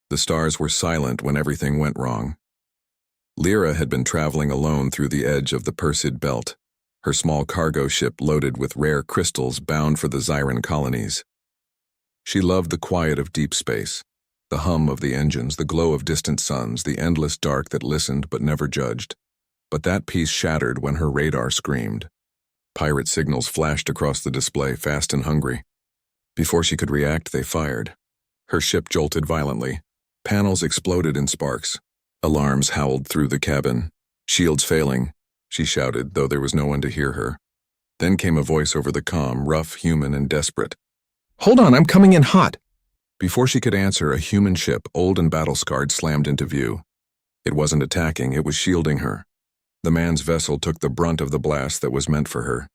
The stars were silent when everything went wrong. Lyra had been traveling alone through the edge of the Perseid Belt, her small cargo ship loaded with rare crystals bound for the Zyran colonies. She loved the quiet of deep space, the hum of the engines, the glow of distant suns, the endless dark that listened but never judged. But that peace shattered when her radar screamed. Pirate signals flashed across the display, fast and hungry. Before she could react, they fired. Her ship jolted violently. Panels exploded in sparks. Alarms howled through the cabin. Shields failing, she shouted, though there was no one to hear her. Then came a voice over the comm, rough, human, and desperate. "Hold on, I'm coming in hot." Before she could answer, a human ship, old and battle-scarred, slammed into view. It wasn't attacking, it was shielding her. The man's vessel took the brunt of the blast that was meant for her.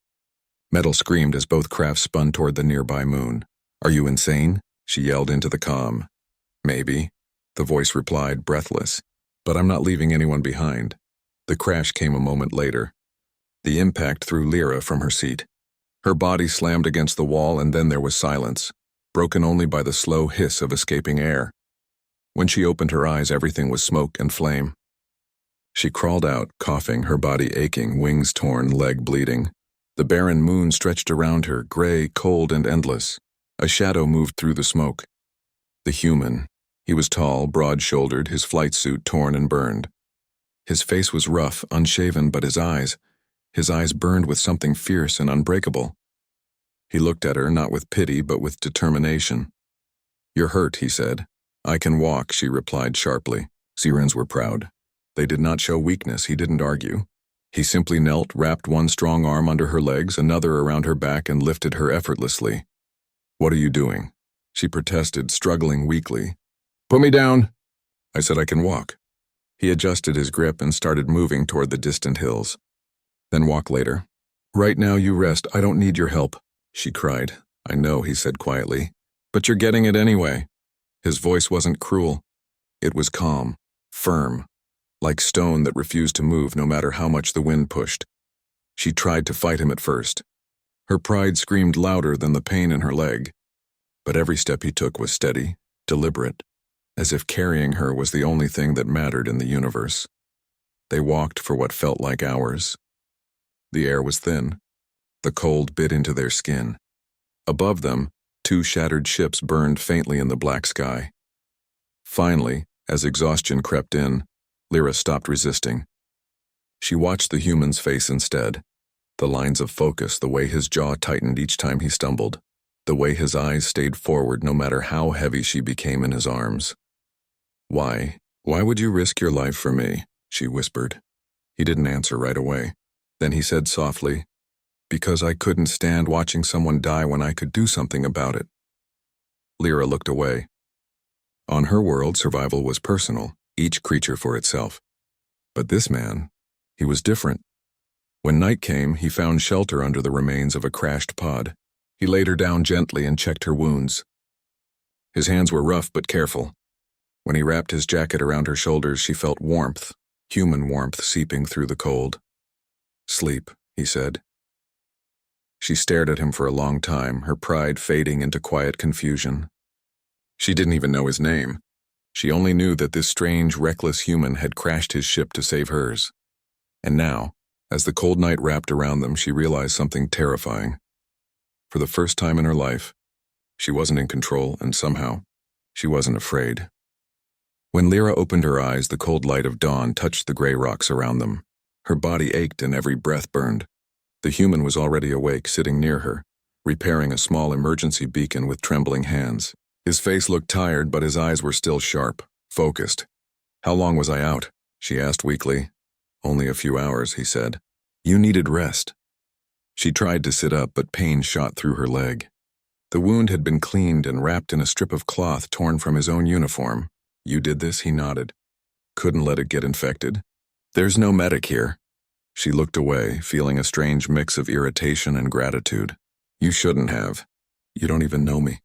Metal screamed as both crafts spun toward the nearby moon. "Are you insane?" she yelled into the comm. "Maybe," the voice replied, breathless. "But I'm not leaving anyone behind." The crash came a moment later. The impact threw Lyra from her seat. Her body slammed against the wall, and then there was silence, broken only by the slow hiss of escaping air. When she opened her eyes, everything was smoke and flame. She crawled out, coughing, her body aching, wings torn, leg bleeding. The barren moon stretched around her, gray, cold, and endless. A shadow moved through the smoke. The human. He was tall, broad-shouldered, his flight suit torn and burned. His face was rough, unshaven, but his eyes burned with something fierce and unbreakable. He looked at her, not with pity, but with determination. "You're hurt," he said. "I can walk," she replied sharply. Zyrans were proud. They did not show weakness, he didn't argue. He simply knelt, wrapped one strong arm under her legs, another around her back, and lifted her effortlessly. "What are you doing?" she protested, struggling weakly. "Put me down." "I said I can walk." He adjusted his grip and started moving toward the distant hills. "Then walk later." "Right now you rest, I don't need your help," she cried. "I know," he said quietly. "But you're getting it anyway." His voice wasn't cruel. It was calm, firm, like stone that refused to move no matter how much the wind pushed. She tried to fight him at first. Her pride screamed louder than the pain in her leg. But every step he took was steady, deliberate, as if carrying her was the only thing that mattered in the universe. They walked for what felt like hours. The air was thin. The cold bit into their skin. Above them, two shattered ships burned faintly in the black sky. Finally, as exhaustion crept in, Lyra stopped resisting. She watched the human's face instead. The lines of focus, the way his jaw tightened each time he stumbled, the way his eyes stayed forward no matter how heavy she became in his arms. Why would you risk your life for me?" she whispered. He didn't answer right away. Then he said softly, "Because I couldn't stand watching someone die when I could do something about it." Lyra looked away. On her world, survival was personal, each creature for itself. But this man, he was different. When night came, he found shelter under the remains of a crashed pod. He laid her down gently and checked her wounds. His hands were rough but careful. When he wrapped his jacket around her shoulders, she felt warmth, human warmth seeping through the cold. "Sleep," he said. She stared at him for a long time, her pride fading into quiet confusion. She didn't even know his name. She only knew that this strange, reckless human had crashed his ship to save hers. And now, as the cold night wrapped around them, she realized something terrifying. For the first time in her life, she wasn't in control, and somehow, she wasn't afraid. When Lyra opened her eyes, the cold light of dawn touched the gray rocks around them. Her body ached and every breath burned. The human was already awake, sitting near her, repairing a small emergency beacon with trembling hands. His face looked tired, but his eyes were still sharp, focused. "How long was I out?" she asked weakly. "Only a few hours," he said. "You needed rest." She tried to sit up, but pain shot through her leg. The wound had been cleaned and wrapped in a strip of cloth torn from his own uniform. "You did this?" he nodded. "Couldn't let it get infected." "There's no medic here." She looked away, feeling a strange mix of irritation and gratitude. "You shouldn't have. You don't even know me."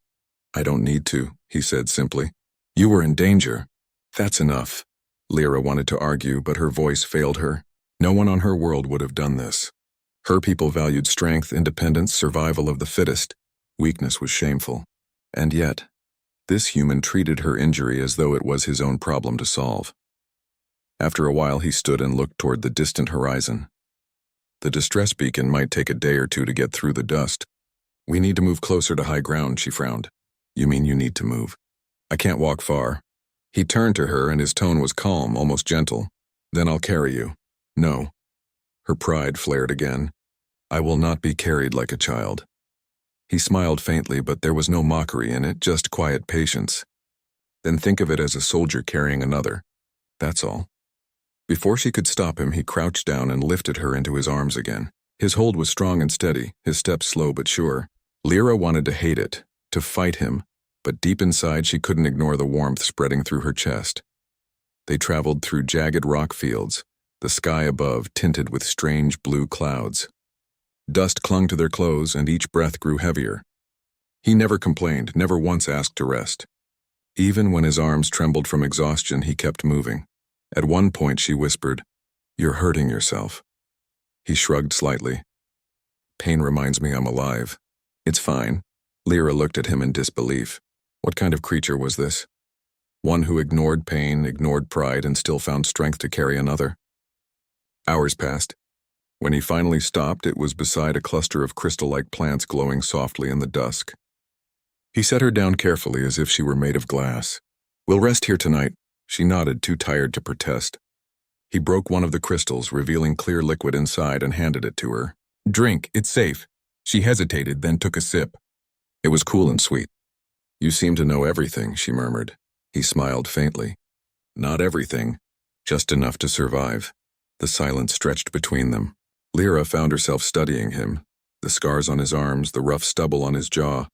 "I don't need to," he said simply. "You were in danger." "That's enough." Lyra wanted to argue, but her voice failed her. No one on her world would have done this. Her people valued strength, independence, survival of the fittest. Weakness was shameful. And yet, This human treated her injury as though it was his own problem to solve. After a while, he stood and looked toward the distant horizon. The distress beacon might take a day or two to get through the dust. We need to move closer to high ground, she frowned. You mean you need to move? I can't walk far. He turned to her and his tone was calm, almost gentle. Then I'll carry you. No. Her pride flared again. I will not be carried like a child. He smiled faintly, but there was no mockery in it, just quiet patience. Then think of it as a soldier carrying another. That's all. Before she could stop him, he crouched down and lifted her into his arms again. His hold was strong and steady, his steps slow but sure. Lyra wanted to hate it, to fight him, but deep inside she couldn't ignore the warmth spreading through her chest. They traveled through jagged rock fields, the sky above tinted with strange blue clouds. Dust clung to their clothes and each breath grew heavier. He never complained, never once asked to rest. Even when his arms trembled from exhaustion, he kept moving. At one point she whispered, "You're hurting yourself." He shrugged slightly. "Pain reminds me I'm alive." "It's fine." Lyra looked at him in disbelief. What kind of creature was this? One who ignored pain, ignored pride, and still found strength to carry another. Hours passed. When he finally stopped, it was beside a cluster of crystal-like plants glowing softly in the dusk. He set her down carefully as if she were made of glass. "We'll rest here tonight." She nodded, too tired to protest. He broke one of the crystals, revealing clear liquid inside, and handed it to her. "Drink, it's safe." She hesitated, then took a sip. It was cool and sweet. "You seem to know everything," she murmured. He smiled faintly. "Not everything, just enough to survive." The silence stretched between them. Lyra found herself studying him, the scars on his arms, the rough stubble on his jaw,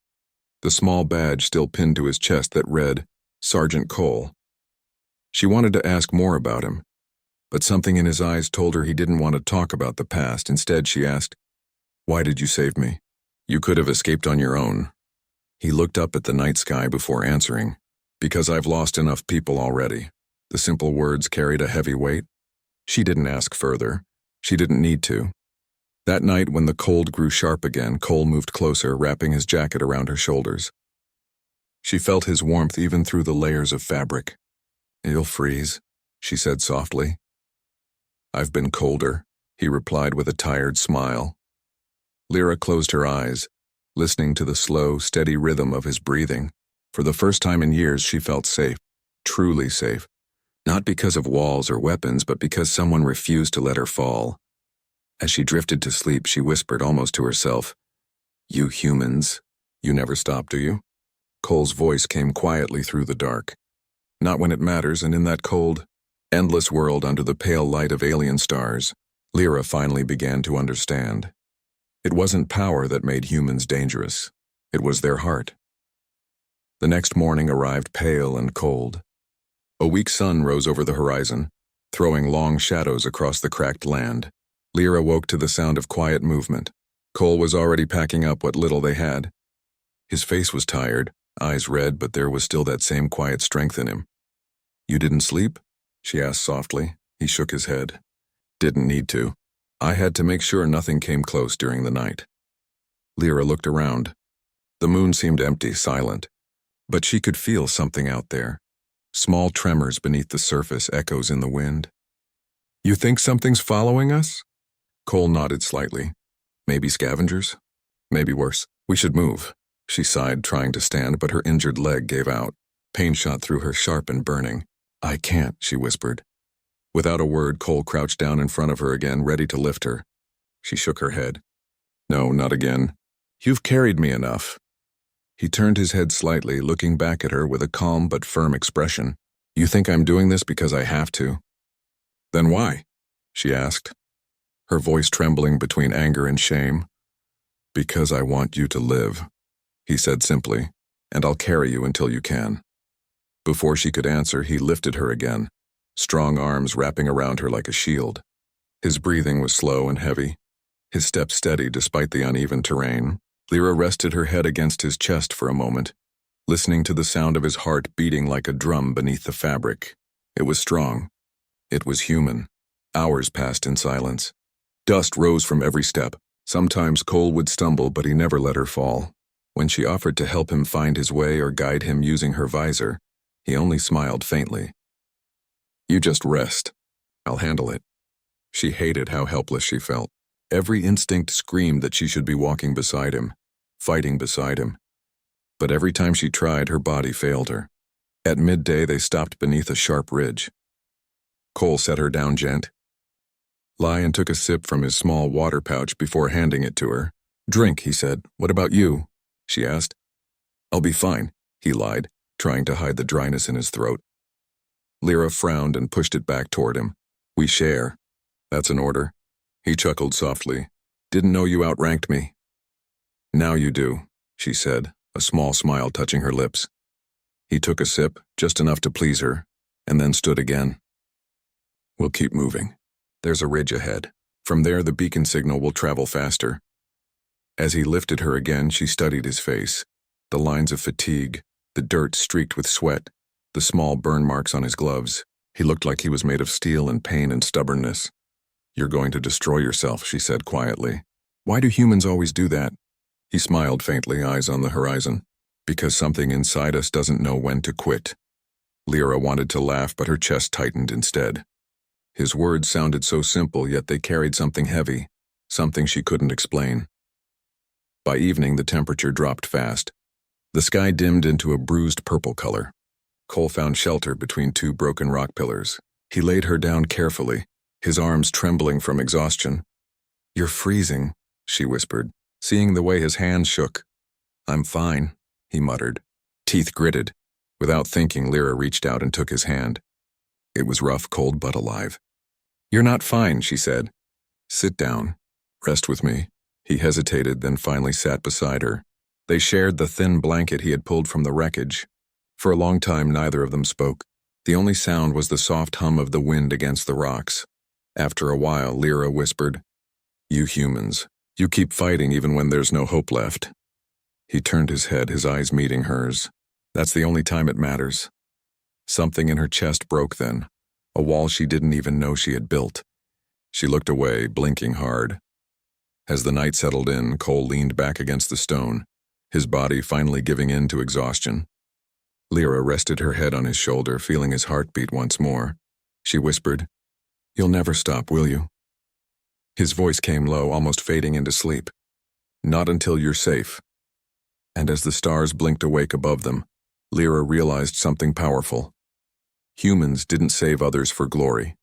the small badge still pinned to his chest that read, Sergeant Cole. She wanted to ask more about him, but something in his eyes told her he didn't want to talk about the past. Instead, she asked, "Why did you save me? You could have escaped on your own." He looked up at the night sky before answering, "Because I've lost enough people already." The simple words carried a heavy weight. She didn't ask further. She didn't need to. That night, when the cold grew sharp again, Cole moved closer, wrapping his jacket around her shoulders. She felt his warmth even through the layers of fabric. "You'll freeze," she said softly. "I've been colder," he replied with a tired smile. Lyra closed her eyes, listening to the slow, steady rhythm of his breathing. For the first time in years, she felt safe, truly safe. Not because of walls or weapons, but because someone refused to let her fall. As she drifted to sleep, she whispered almost to herself, "You humans, you never stop, do you?" Cole's voice came quietly through the dark. Not when it matters, and in that cold, endless world under the pale light of alien stars, Lyra finally began to understand. It wasn't power that made humans dangerous. It was their heart. The next morning arrived pale and cold. A weak sun rose over the horizon, throwing long shadows across the cracked land. Lyra woke to the sound of quiet movement. Cole was already packing up what little they had. His face was tired, eyes red, but there was still that same quiet strength in him. "You didn't sleep?" she asked softly. He shook his head. "Didn't need to. I had to make sure nothing came close during the night." Lyra looked around. The moon seemed empty, silent, but she could feel something out there. Small tremors beneath the surface, echoes in the wind. "You think something's following us?" Cole nodded slightly. "Maybe scavengers? Maybe worse. We should move." She sighed, trying to stand, but her injured leg gave out. Pain shot through her, sharp and burning. "I can't," she whispered. Without a word, Cole crouched down in front of her again, ready to lift her. She shook her head. "No, not again. You've carried me enough." He turned his head slightly, looking back at her with a calm but firm expression. "You think I'm doing this because I have to?" "Then why?" she asked, her voice trembling between anger and shame. "Because I want you to live," he said simply, "and I'll carry you until you can." Before she could answer, he lifted her again, strong arms wrapping around her like a shield. His breathing was slow and heavy, his steps steady despite the uneven terrain. Lyra rested her head against his chest for a moment, listening to the sound of his heart beating like a drum beneath the fabric. It was strong. It was human. Hours passed in silence. Dust rose from every step. Sometimes Cole would stumble, but he never let her fall. When she offered to help him find his way or guide him using her visor, he only smiled faintly. "You just rest. I'll handle it." She hated how helpless she felt. Every instinct screamed that she should be walking beside him, fighting beside him. But every time she tried, her body failed her. At midday, they stopped beneath a sharp ridge. Cole set her down gent. Lion took a sip from his small water pouch before handing it to her. "Drink," he said. "What about you?" she asked. "I'll be fine," he lied, trying to hide the dryness in his throat. Lyra frowned and pushed it back toward him. "We share. That's an order." He chuckled softly. "Didn't know you outranked me." "Now you do," she said, a small smile touching her lips. He took a sip, just enough to please her, and then stood again. "We'll keep moving. There's a ridge ahead. From there, the beacon signal will travel faster." As he lifted her again, she studied his face. The lines of fatigue, the dirt streaked with sweat, the small burn marks on his gloves. He looked like he was made of steel and pain and stubbornness. "You're going to destroy yourself," she said quietly. "Why do humans always do that?" He smiled faintly, eyes on the horizon. "Because something inside us doesn't know when to quit." Lyra wanted to laugh, but her chest tightened instead. His words sounded so simple, yet they carried something heavy, something she couldn't explain. By evening, the temperature dropped fast. The sky dimmed into a bruised purple color. Cole found shelter between two broken rock pillars. He laid her down carefully, his arms trembling from exhaustion. "You're freezing," she whispered, seeing the way his hands shook. "I'm fine," he muttered, teeth gritted. Without thinking, Lyra reached out and took his hand. It was rough, cold, but alive. "You're not fine," she said. "Sit down. Rest with me." He hesitated, then finally sat beside her. They shared the thin blanket he had pulled from the wreckage. For a long time, neither of them spoke. The only sound was the soft hum of the wind against the rocks. After a while, Lyra whispered, "You humans, you keep fighting even when there's no hope left." He turned his head, his eyes meeting hers. "That's the only time it matters." Something in her chest broke then, a wall she didn't even know she had built. She looked away, blinking hard. As the night settled in, Cole leaned back against the stone, his body finally giving in to exhaustion. Lyra rested her head on his shoulder, feeling his heartbeat once more. She whispered, "You'll never stop, will you?" His voice came low, almost fading into sleep. "Not until you're safe." And as the stars blinked awake above them, Lyra realized something powerful. Humans didn't save others for glory.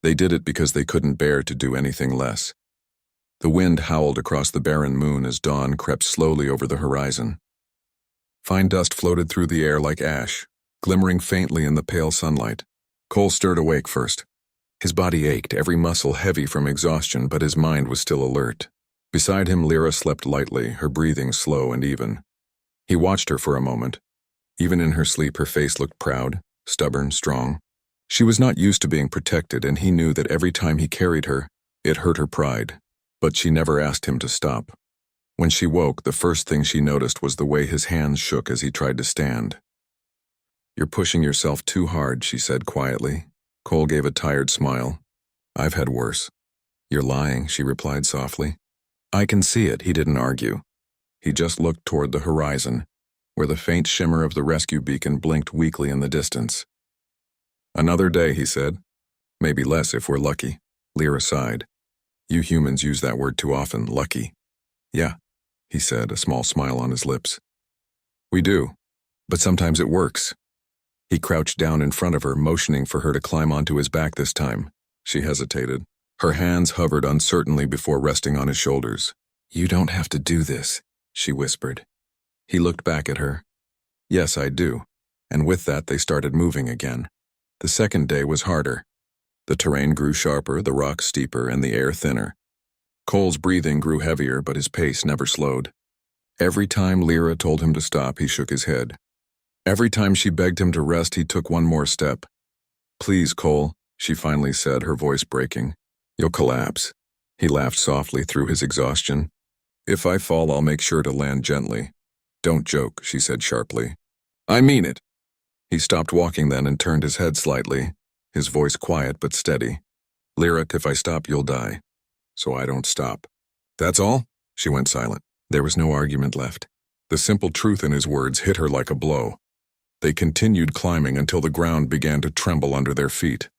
They did it because they couldn't bear to do anything less. The wind howled across the barren moon as dawn crept slowly over the horizon. Fine dust floated through the air like ash, glimmering faintly in the pale sunlight. Cole stirred awake first. His body ached, every muscle heavy from exhaustion, but his mind was still alert. Beside him, Lyra slept lightly, her breathing slow and even. He watched her for a moment. Even in her sleep, her face looked proud, stubborn, strong. She was not used to being protected, and he knew that every time he carried her, it hurt her pride. But she never asked him to stop. When she woke, the first thing she noticed was the way his hands shook as he tried to stand. "You're pushing yourself too hard," she said quietly. Cole gave a tired smile. "I've had worse." "You're lying," she replied softly. "I can see it," he didn't argue. He just looked toward the horizon, where the faint shimmer of the rescue beacon blinked weakly in the distance. "Another day," he said. "Maybe less if we're lucky." Lyra sighed. "You humans use that word too often, lucky." "Yeah," he said, a small smile on his lips. "We do, but sometimes it works." He crouched down in front of her, motioning for her to climb onto his back this time. She hesitated. Her hands hovered uncertainly before resting on his shoulders. "You don't have to do this," she whispered. He looked back at her. "Yes, I do." And with that, they started moving again. The second day was harder. The terrain grew sharper, the rocks steeper, and the air thinner. Cole's breathing grew heavier, but his pace never slowed. Every time Lyra told him to stop, he shook his head. Every time she begged him to rest, he took one more step. "Please, Cole," she finally said, her voice breaking. "You'll collapse." He laughed softly through his exhaustion. "If I fall, I'll make sure to land gently." "Don't joke," she said sharply. "I mean it." He stopped walking then and turned his head slightly, his voice quiet but steady. "Lyra, if I stop, you'll die. So I don't stop." "That's all?" She went silent. There was no argument left. The simple truth in his words hit her like a blow. They continued climbing until the ground began to tremble under their feet.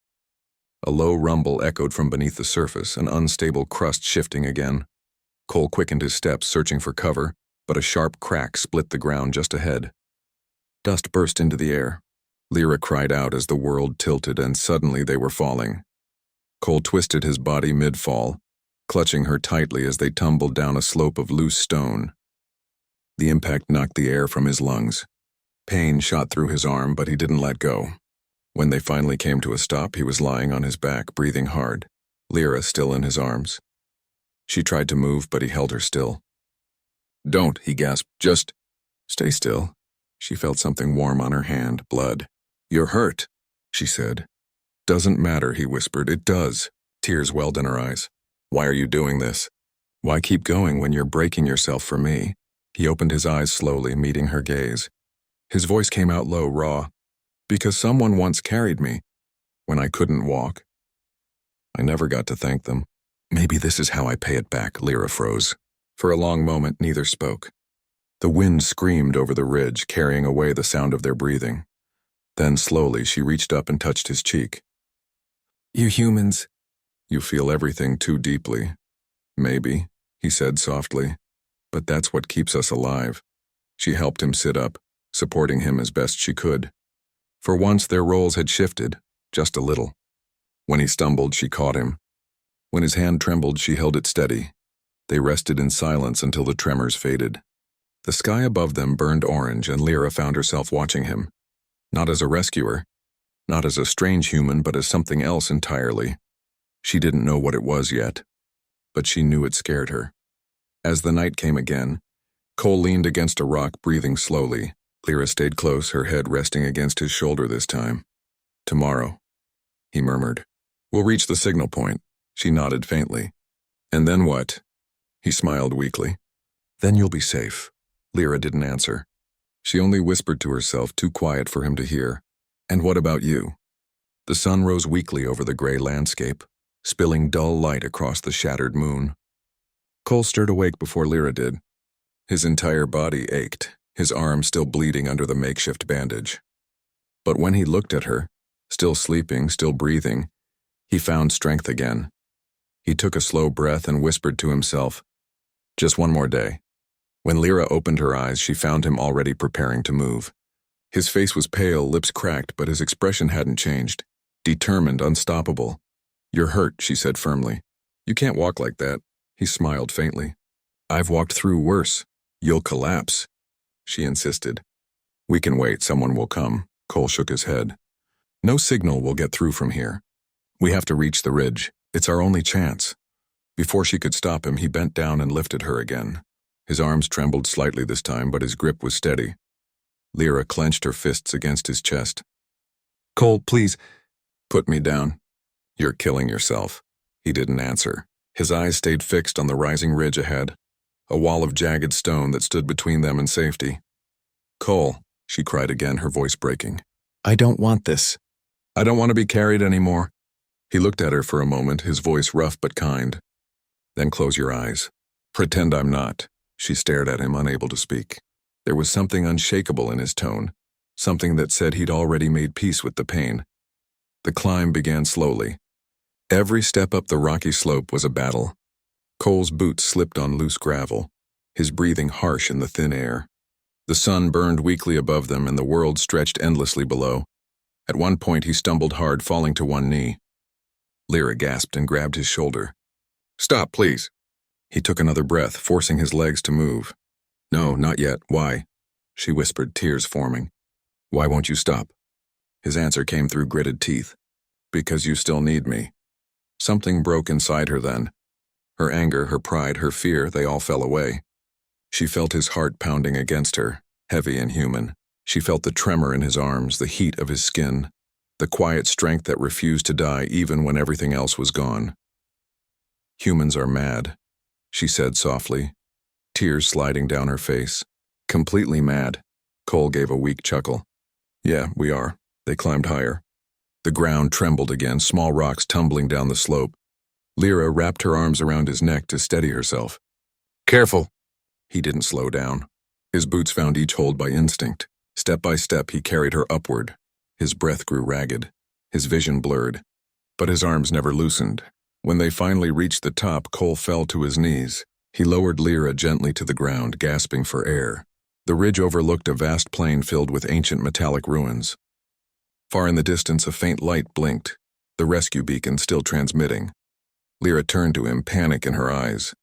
A low rumble echoed from beneath the surface, an unstable crust shifting again. Cole quickened his steps, searching for cover, but a sharp crack split the ground just ahead. Dust burst into the air. Lyra cried out as the world tilted, and suddenly they were falling. Cole twisted his body mid-fall, clutching her tightly as they tumbled down a slope of loose stone. The impact knocked the air from his lungs. Pain shot through his arm, but he didn't let go. When they finally came to a stop, he was lying on his back, breathing hard, Lyra still in his arms. She tried to move, but he held her still. "Don't," he gasped. "Just stay still." She felt something warm on her hand, blood. "You're hurt," she said. "Doesn't matter," he whispered. "It does." Tears welled in her eyes. "Why are you doing this? Why keep going when you're breaking yourself for me?" He opened his eyes slowly, meeting her gaze. His voice came out low, raw. "Because someone once carried me when I couldn't walk. I never got to thank them. Maybe this is how I pay it back." Lyra froze. For a long moment, neither spoke. The wind screamed over the ridge, carrying away the sound of their breathing. Then slowly she reached up and touched his cheek. "You humans, you feel everything too deeply." "Maybe," he said softly, "but that's what keeps us alive." She helped him sit up, supporting him as best she could. For once their roles had shifted, just a little. When he stumbled, she caught him. When his hand trembled, she held it steady. They rested in silence until the tremors faded. The sky above them burned orange, and Lyra found herself watching him. Not as a rescuer, not as a strange human, but as something else entirely. She didn't know what it was yet, but she knew it scared her. As the night came again, Cole leaned against a rock, breathing slowly. Lyra stayed close, her head resting against his shoulder this time. "Tomorrow," he murmured. "We'll reach the signal point." She nodded faintly. "And then what?" He smiled weakly. "Then you'll be safe." Lyra didn't answer. She only whispered to herself, too quiet for him to hear. "And what about you?" The sun rose weakly over the gray landscape, spilling dull light across the shattered moon. Cole stirred awake before Lyra did. His entire body ached, his arm still bleeding under the makeshift bandage. But when he looked at her, still sleeping, still breathing, he found strength again. He took a slow breath and whispered to himself, "Just one more day." When Lyra opened her eyes, she found him already preparing to move. His face was pale, lips cracked, but his expression hadn't changed. Determined, unstoppable. "You're hurt," she said firmly. "You can't walk like that." He smiled faintly. "I've walked through worse. You'll collapse." She insisted. "We can wait, someone will come." Cole shook his head. "No signal will get through from here. We have to reach the ridge. It's our only chance." Before she could stop him, he bent down and lifted her again. His arms trembled slightly this time, but his grip was steady. Lyra clenched her fists against his chest. "Cole, please." "Put me down." "You're killing yourself." He didn't answer. His eyes stayed fixed on the rising ridge ahead, a wall of jagged stone that stood between them and safety. "Cole," she cried again, her voice breaking. "I don't want this. I don't want to be carried anymore." He looked at her for a moment, his voice rough but kind. "Then close your eyes. Pretend I'm not." She stared at him, unable to speak. There was something unshakable in his tone, something that said he'd already made peace with the pain. The climb began slowly. Every step up the rocky slope was a battle. Cole's boots slipped on loose gravel, his breathing harsh in the thin air. The sun burned weakly above them, and the world stretched endlessly below. At one point he stumbled hard, falling to one knee. Lyra gasped and grabbed his shoulder. "Stop, please." He took another breath, forcing his legs to move. "No, not yet. Why?" She whispered, tears forming. "Why won't you stop?" His answer came through gritted teeth. "Because you still need me." Something broke inside her then. Her anger, her pride, her fear, they all fell away. She felt his heart pounding against her, heavy and human. She felt the tremor in his arms, the heat of his skin, the quiet strength that refused to die even when everything else was gone. "Humans are mad," she said softly, tears sliding down her face. "Completely mad." Cole gave a weak chuckle. "Yeah, we are." They climbed higher. The ground trembled again, small rocks tumbling down the slope. Lyra wrapped her arms around his neck to steady herself. "Careful." He didn't slow down. His boots found each hold by instinct. Step by step, he carried her upward. His breath grew ragged, his vision blurred, but his arms never loosened. When they finally reached the top, Cole fell to his knees. He lowered Lyra gently to the ground, gasping for air. The ridge overlooked a vast plain filled with ancient metallic ruins. Far in the distance, a faint light blinked, the rescue beacon still transmitting. Lyra turned to him, panic in her eyes.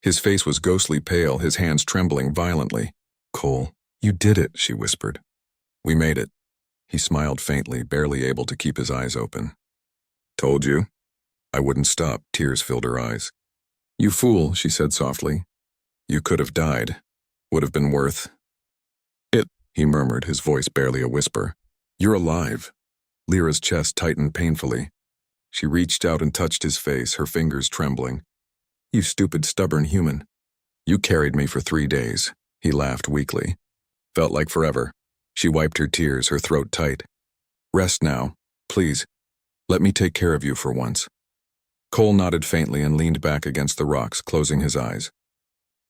His face was ghostly pale, his hands trembling violently. "Cole, you did it," she whispered. "We made it." He smiled faintly, barely able to keep his eyes open. "Told you." I wouldn't stop. Tears filled her eyes. "You fool," she said softly. "You could have died. Would have been worth it," he murmured, his voice barely a whisper. "You're alive." Lyra's chest tightened painfully. She reached out and touched his face, her fingers trembling. "You stupid, stubborn human. You carried me for 3 days." He laughed weakly. "Felt like forever." She wiped her tears, her throat tight. "Rest now, please. Let me take care of you for once." Cole nodded faintly and leaned back against the rocks, closing his eyes.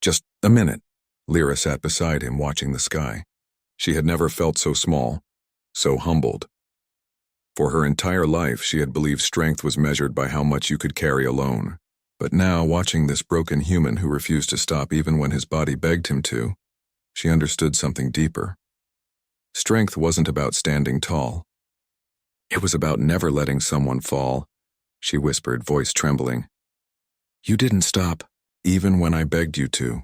"Just a minute." Lyra sat beside him, watching the sky. She had never felt so small, so humbled. For her entire life, she had believed strength was measured by how much you could carry alone. But now, watching this broken human who refused to stop even when his body begged him to, she understood something deeper. Strength wasn't about standing tall. It was about never letting someone fall, she whispered, voice trembling. "You didn't stop, even when I begged you to."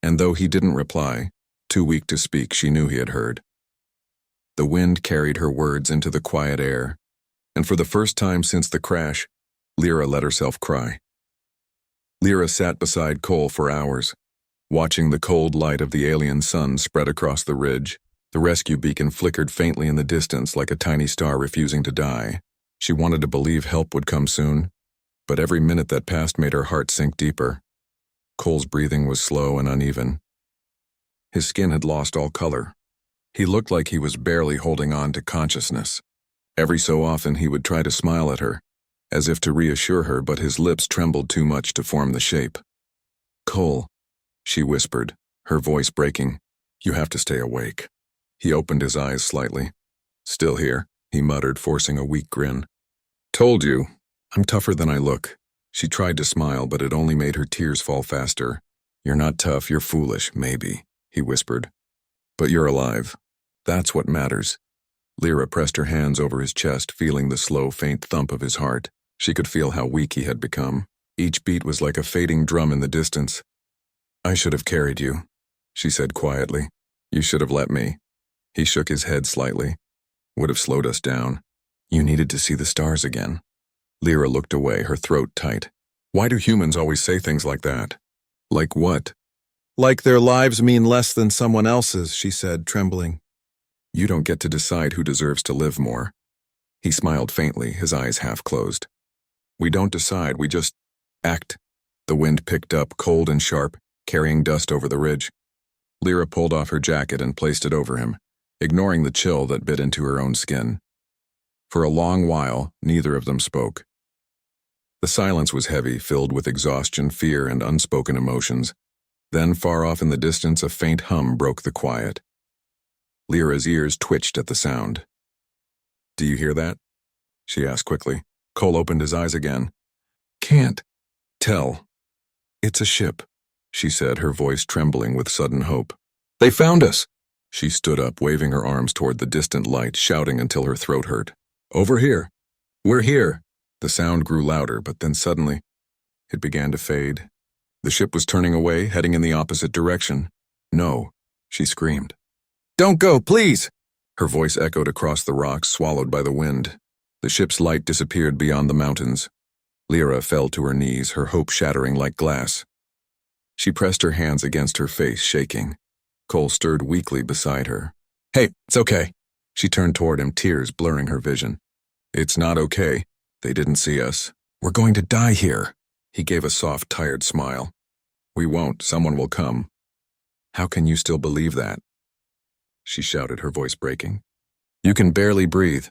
And though he didn't reply, too weak to speak, she knew he had heard. The wind carried her words into the quiet air, and for the first time since the crash, Lyra let herself cry. Lyra sat beside Cole for hours, watching the cold light of the alien sun spread across the ridge. The rescue beacon flickered faintly in the distance like a tiny star refusing to die. She wanted to believe help would come soon, but every minute that passed made her heart sink deeper. Cole's breathing was slow and uneven. His skin had lost all color. He looked like he was barely holding on to consciousness. Every so often he would try to smile at her, as if to reassure her, but his lips trembled too much to form the shape. "Cole," she whispered, her voice breaking, "you have to stay awake." He opened his eyes slightly. "Still here," he muttered, forcing a weak grin. "Told you, I'm tougher than I look." She tried to smile, but it only made her tears fall faster. "You're not tough, you're foolish, maybe," he whispered. "But you're alive. That's what matters." Lyra pressed her hands over his chest, feeling the slow, faint thump of his heart. She could feel how weak he had become. Each beat was like a fading drum in the distance. "I should have carried you," she said quietly. "You should have let me." He shook his head slightly. "Would have slowed us down. You needed to see the stars again." Lyra looked away, her throat tight. Why do humans always say things like that? Like what? "Like their lives mean less than someone else's," she said, trembling. "You don't get to decide who deserves to live more." He smiled faintly, his eyes half closed. "We don't decide, we just act." The wind picked up, cold and sharp, carrying dust over the ridge. Lyra pulled off her jacket and placed it over him, ignoring the chill that bit into her own skin. For a long while, neither of them spoke. The silence was heavy, filled with exhaustion, fear, and unspoken emotions. Then, far off in the distance, a faint hum broke the quiet. Lyra's ears twitched at the sound. "Do you hear that?" she asked quickly. Cole opened his eyes again. "Can't tell." "It's a ship," she said, her voice trembling with sudden hope. "They found us!" She stood up, waving her arms toward the distant light, shouting until her throat hurt. "Over here! We're here!" The sound grew louder, but then suddenly, it began to fade. The ship was turning away, heading in the opposite direction. "No," she screamed. "Don't go, please!" Her voice echoed across the rocks, swallowed by the wind. The ship's light disappeared beyond the mountains. Lyra fell to her knees, her hope shattering like glass. She pressed her hands against her face, shaking. Cole stirred weakly beside her. "Hey, it's okay." She turned toward him, tears blurring her vision. "It's not okay. They didn't see us. We're going to die here." He gave a soft, tired smile. "We won't. Someone will come." "How can you still believe that?" she shouted, her voice breaking. "You can barely breathe."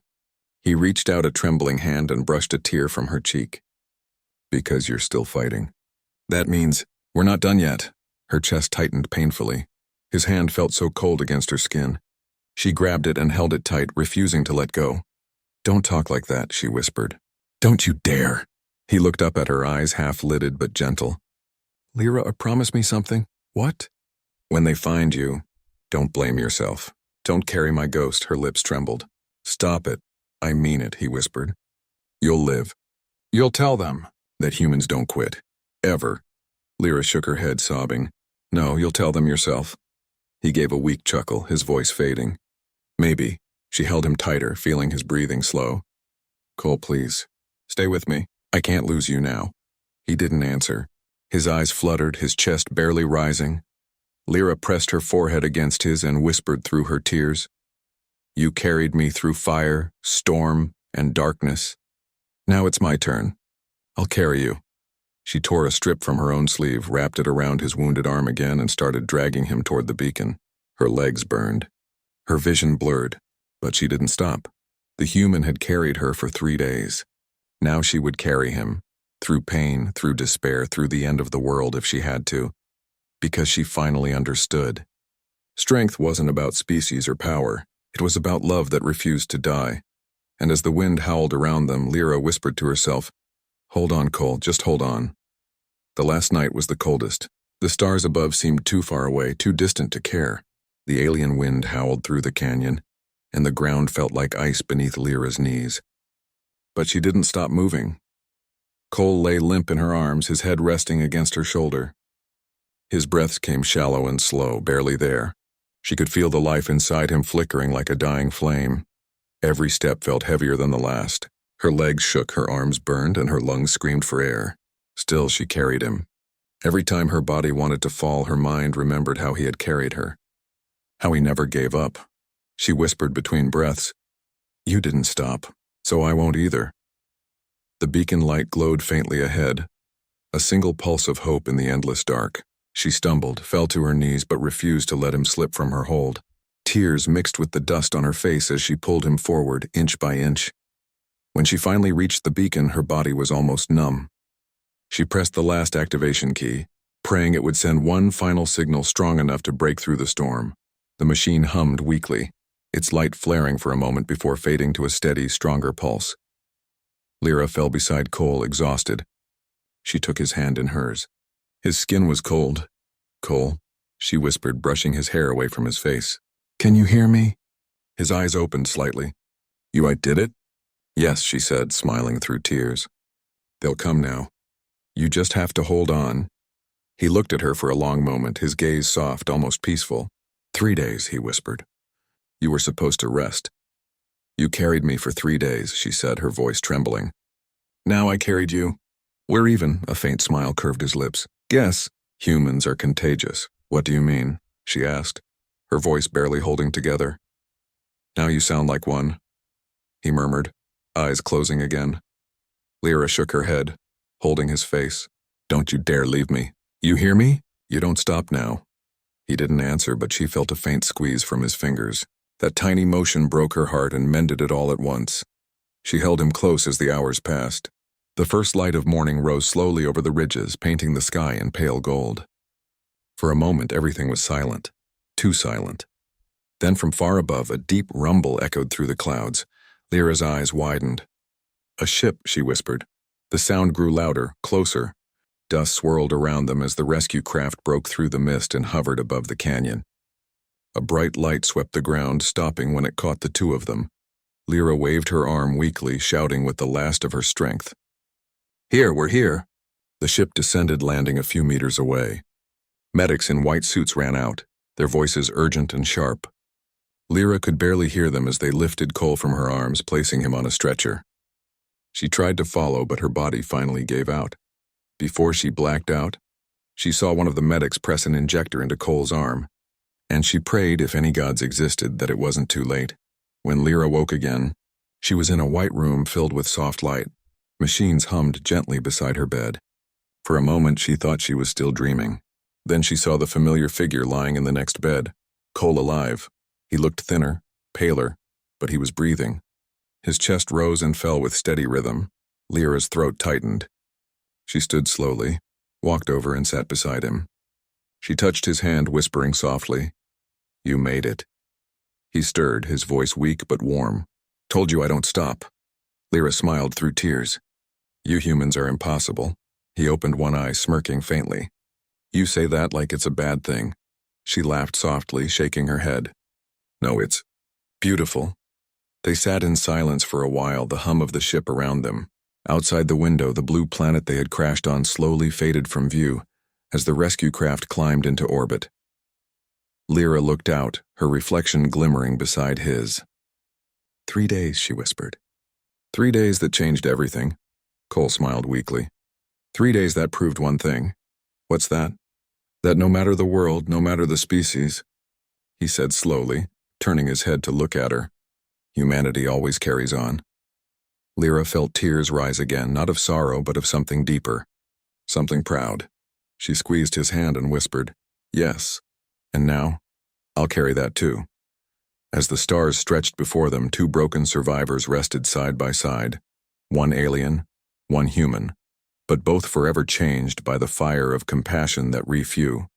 He reached out a trembling hand and brushed a tear from her cheek. "Because you're still fighting. That means we're not done yet." Her chest tightened painfully. His hand felt so cold against her skin. She grabbed it and held it tight, refusing to let go. "Don't talk like that," she whispered. "Don't you dare." He looked up at her, eyes half-lidded but gentle. "Lyra, promise me something." "What?" "When they find you, don't blame yourself. Don't carry my ghost." Her lips trembled. "Stop it. I mean it," he whispered. "You'll live. You'll tell them that humans don't quit. Ever." Lyra shook her head, sobbing. "No, you'll tell them yourself." He gave a weak chuckle, his voice fading. "Maybe." She held him tighter, feeling his breathing slow. "Cole, please. Stay with me. I can't lose you now." He didn't answer. His eyes fluttered, his chest barely rising. Lyra pressed her forehead against his and whispered through her tears. "You carried me through fire, storm, and darkness. Now it's my turn. I'll carry you." She tore a strip from her own sleeve, wrapped it around his wounded arm again, and started dragging him toward the beacon. Her legs burned. Her vision blurred, but she didn't stop. The human had carried her for 3 days. Now she would carry him, through pain, through despair, through the end of the world if she had to, because she finally understood. Strength wasn't about species or power. It was about love that refused to die. And as the wind howled around them, Lyra whispered to herself, "Hold on, Cole, just hold on." The last night was the coldest. The stars above seemed too far away, too distant to care. The alien wind howled through the canyon, and the ground felt like ice beneath Lyra's knees. But she didn't stop moving. Cole lay limp in her arms, his head resting against her shoulder. His breaths came shallow and slow, barely there. She could feel the life inside him flickering like a dying flame. Every step felt heavier than the last. Her legs shook, her arms burned, and her lungs screamed for air. Still, she carried him. Every time her body wanted to fall, her mind remembered how he had carried her. How he never gave up. She whispered between breaths, "You didn't stop, so I won't either." The beacon light glowed faintly ahead, a single pulse of hope in the endless dark. She stumbled, fell to her knees, but refused to let him slip from her hold. Tears mixed with the dust on her face as she pulled him forward, inch by inch. When she finally reached the beacon, her body was almost numb. She pressed the last activation key, praying it would send one final signal strong enough to break through the storm. The machine hummed weakly, its light flaring for a moment before fading to a steady, stronger pulse. Lyra fell beside Cole, exhausted. She took his hand in hers. His skin was cold. "Cole," she whispered, brushing his hair away from his face. "Can you hear me?" His eyes opened slightly. "I did it?" "Yes," she said, smiling through tears. "They'll come now. You just have to hold on." He looked at her for a long moment, his gaze soft, almost peaceful. 3 days, he whispered. "You were supposed to rest." "You carried me for 3 days," she said, her voice trembling. "Now I carried you." "We're even," a faint smile curved his lips. "Guess. Humans are contagious." "What do you mean?" she asked, her voice barely holding together. "Now you sound like one," he murmured, eyes closing again. Lyra shook her head, holding his face. "Don't you dare leave me. You hear me? You don't stop now." He didn't answer, but she felt a faint squeeze from his fingers. That tiny motion broke her heart and mended it all at once. She held him close as the hours passed. The first light of morning rose slowly over the ridges, painting the sky in pale gold. For a moment, everything was silent. Too silent. Then from far above, a deep rumble echoed through the clouds. Lyra's eyes widened. "A ship," she whispered. The sound grew louder, closer. Dust swirled around them as the rescue craft broke through the mist and hovered above the canyon. A bright light swept the ground, stopping when it caught the two of them. Lyra waved her arm weakly, shouting with the last of her strength. "Here, we're here." The ship descended, landing a few meters away. Medics in white suits ran out, their voices urgent and sharp. Lyra could barely hear them as they lifted Cole from her arms, placing him on a stretcher. She tried to follow, but her body finally gave out. Before she blacked out, she saw one of the medics press an injector into Cole's arm, and she prayed, if any gods existed, that it wasn't too late. When Lyra woke again, she was in a white room filled with soft light. Machines hummed gently beside her bed. For a moment, she thought she was still dreaming. Then she saw the familiar figure lying in the next bed, Cole alive. He looked thinner, paler, but he was breathing. His chest rose and fell with steady rhythm. Lyra's throat tightened. She stood slowly, walked over and sat beside him. She touched his hand, whispering softly, You made it. He stirred, his voice weak but warm. Told you I don't stop. Lyra smiled through tears. You humans are impossible. He opened one eye, smirking faintly. You say that like it's a bad thing. She laughed softly, shaking her head. No, it's beautiful. They sat in silence for a while, the hum of the ship around them. Outside the window, the blue planet they had crashed on slowly faded from view as the rescue craft climbed into orbit. Lyra looked out, her reflection glimmering beside his. 3 days, she whispered. 3 days that changed everything. Cole smiled weakly. 3 days that proved one thing. What's that? That no matter the world, no matter the species, he said slowly, turning his head to look at her, humanity always carries on. Lyra felt tears rise again, not of sorrow, but of something deeper. Something proud. She squeezed his hand and whispered, Yes. And now, I'll carry that too. As the stars stretched before them, 2 broken survivors rested side by side. One alien, one human, but both forever changed by the fire of compassion that refew.